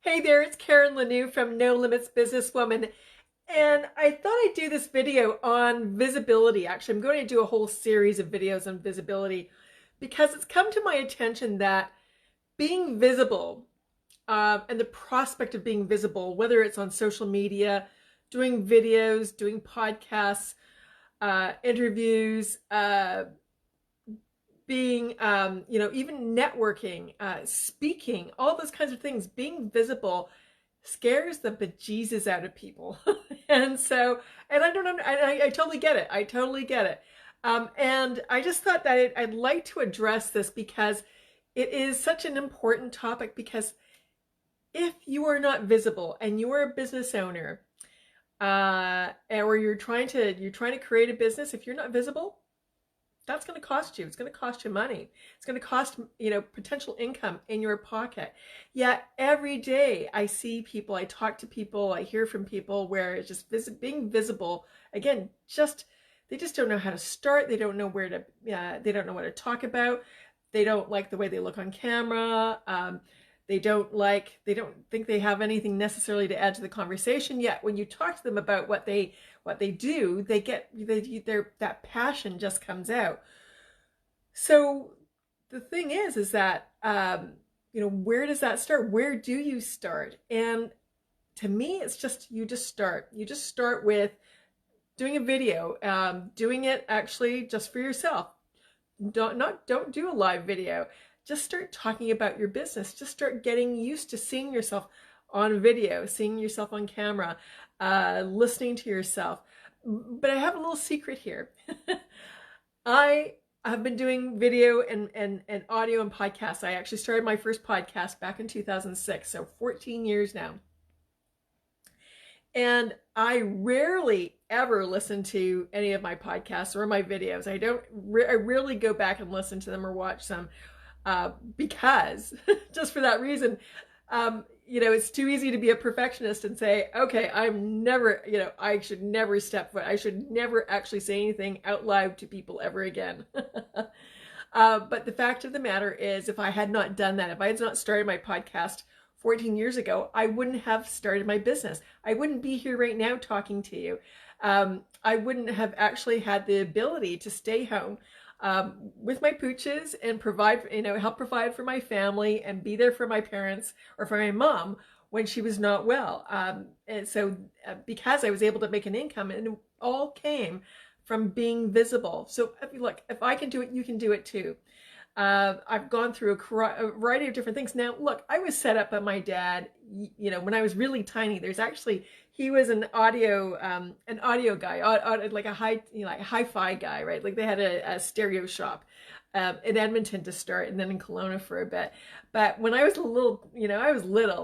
Hey there, it's Karen Lanou from No Limits Businesswoman. And I thought I'd do this video on visibility. Actually, I'm going to do a whole series of videos on visibility because it's come to my attention that being visible and the prospect of being visible, whether it's on social media, doing videos, doing podcasts, interviews, being, even networking, speaking, all those kinds of things, being visible scares the bejesus out of people. And I don't know, I totally get it. I totally get it. And I just thought that I'd like to address this because it is such an important topic. Because if you are not visible and you are a business owner, or you're trying to create a business, if you're not visible, that's going to cost you. It's going to cost you money. It's going to cost, potential income in your pocket. Yet every day I see people, I talk to people, I hear from people where it's just being visible. Again, they just don't know how to start. They don't know they don't know what to talk about. They don't like the way they look on camera. They don't think they have anything necessarily to add to the conversation. Yet when you talk to them about what they do, that passion just comes out. So the thing is that, where does that start? Where do you start? And to me, it's just, you just start. You just start with doing a video, doing it actually just for yourself. Don't do a live video. Just start talking about your business. Just start getting used to seeing yourself on video, seeing yourself on camera, listening to yourself. But I have a little secret here. I have been doing video and audio and podcasts. I actually started my first podcast back in 2006, so 14 years now. And I rarely ever listen to any of my podcasts or my videos. I rarely go back and listen to them or watch them, because just for that reason, it's too easy to be a perfectionist and say, okay, I should never step foot. I should never actually say anything out loud to people ever again. But the fact of the matter is, if I had not done that, if I had not started my podcast 14 years ago, I wouldn't have started my business. I wouldn't be here right now talking to you. I wouldn't have actually had the ability to stay home with my pooches and help provide for my family and be there for my parents or for my mom when she was not well. And so because I was able to make an income, and it all came from being visible. So look, if I can do it, you can do it too. I've gone through a variety of different things. Now, look, I was set up by my dad, when I was really tiny. He was an audio guy, like a hi-fi guy, right? Like they had a stereo shop in Edmonton to start, and then in Kelowna for a bit. But when I was little,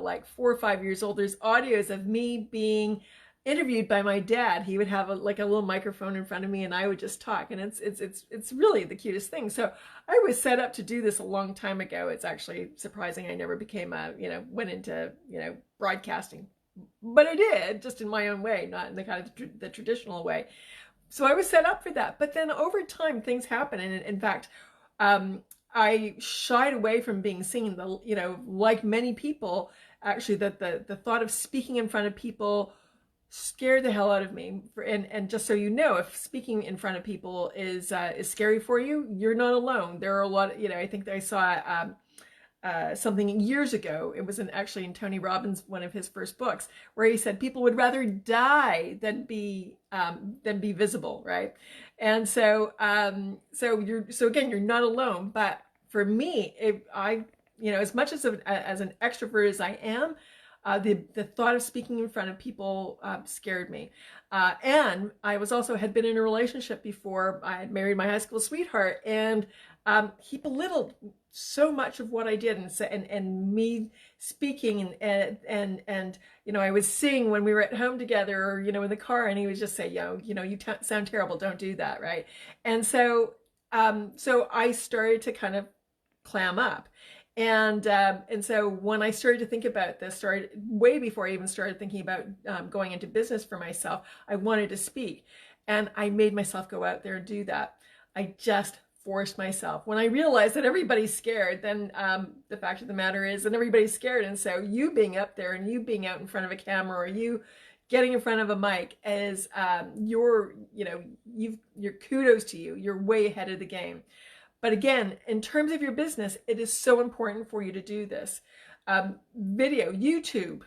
like 4 or 5 years old, there's audios of me being interviewed by my dad. He would have a little microphone in front of me, and I would just talk, and it's really the cutest thing. So I was set up to do this a long time ago. It's actually surprising I never became went into broadcasting, but I did, just in my own way, not in the kind of the traditional way. So I was set up for that. But then over time things happen, and in fact, I shied away from being seen. Like many people, actually, that the thought of speaking in front of people scared the hell out of me. And just so you know, if speaking in front of people is scary for you, you're not alone. There are a lot. I think I saw something years ago. It was actually in Tony Robbins, one of his first books, where he said people would rather die than be visible, right? And so again, you're not alone. But for me, as much as an extrovert as I am, the thought of speaking in front of people scared me. And I had been in a relationship before. I had married my high school sweetheart, and he belittled so much of what I did, and me speaking, and I would sing when we were at home together, or in the car, and he would just say, you sound terrible, don't do that, right? And so I started to kind of clam up. And so when I started to think about this, started way before I even started thinking about going into business for myself, I wanted to speak, and I made myself go out there and do that. I just forced myself. When I realized that everybody's scared, then the fact of the matter is that everybody's scared. And so you being up there and you being out in front of a camera, or you getting in front of a mic, is your kudos to you. You're way ahead of the game. But again, in terms of your business, it is so important for you to do this. Video, YouTube.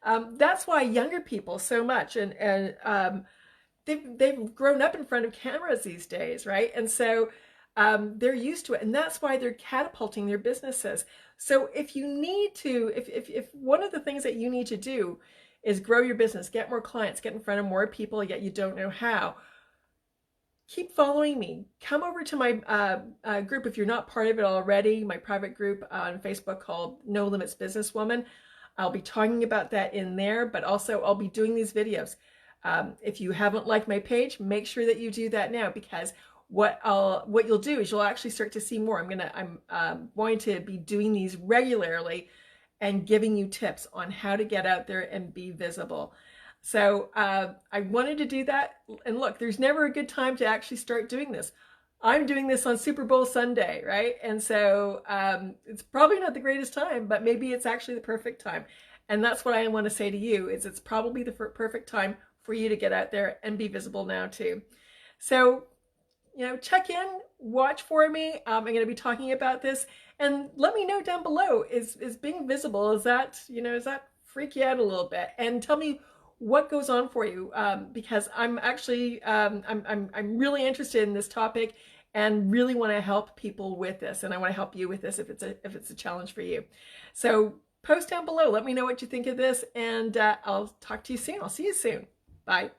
That's why younger people so much, and they've grown up in front of cameras these days, right? And so they're used to it, and that's why they're catapulting their businesses. So if you need to, if one of the things that you need to do is grow your business, get more clients, get in front of more people, yet you don't know how, keep following me. Come over to my group if you're not part of it already, my private group on Facebook called No Limits Businesswoman. I'll be talking about that in there, but also I'll be doing these videos. If you haven't liked my page, make sure that you do that now, because what you'll do is you'll actually start to see more. I'm going to be doing these regularly and giving you tips on how to get out there and be visible. So I wanted to do that. And look, there's never a good time to actually start doing this. I'm doing this on Super Bowl Sunday, right? And so it's probably not the greatest time, but maybe it's actually the perfect time. And that's what I want to say to you, is it's probably the perfect time for you to get out there and be visible now too. So, check in, watch for me. I'm going to be talking about this, and let me know down below, is being visible, is that freak you out a little bit? And tell me what goes on for you, because I'm actually, I'm really interested in this topic and really want to help people with this. And I want to help you with this if it's a challenge for you. So post down below, let me know what you think of this, and I'll talk to you soon. I'll see you soon. Bye.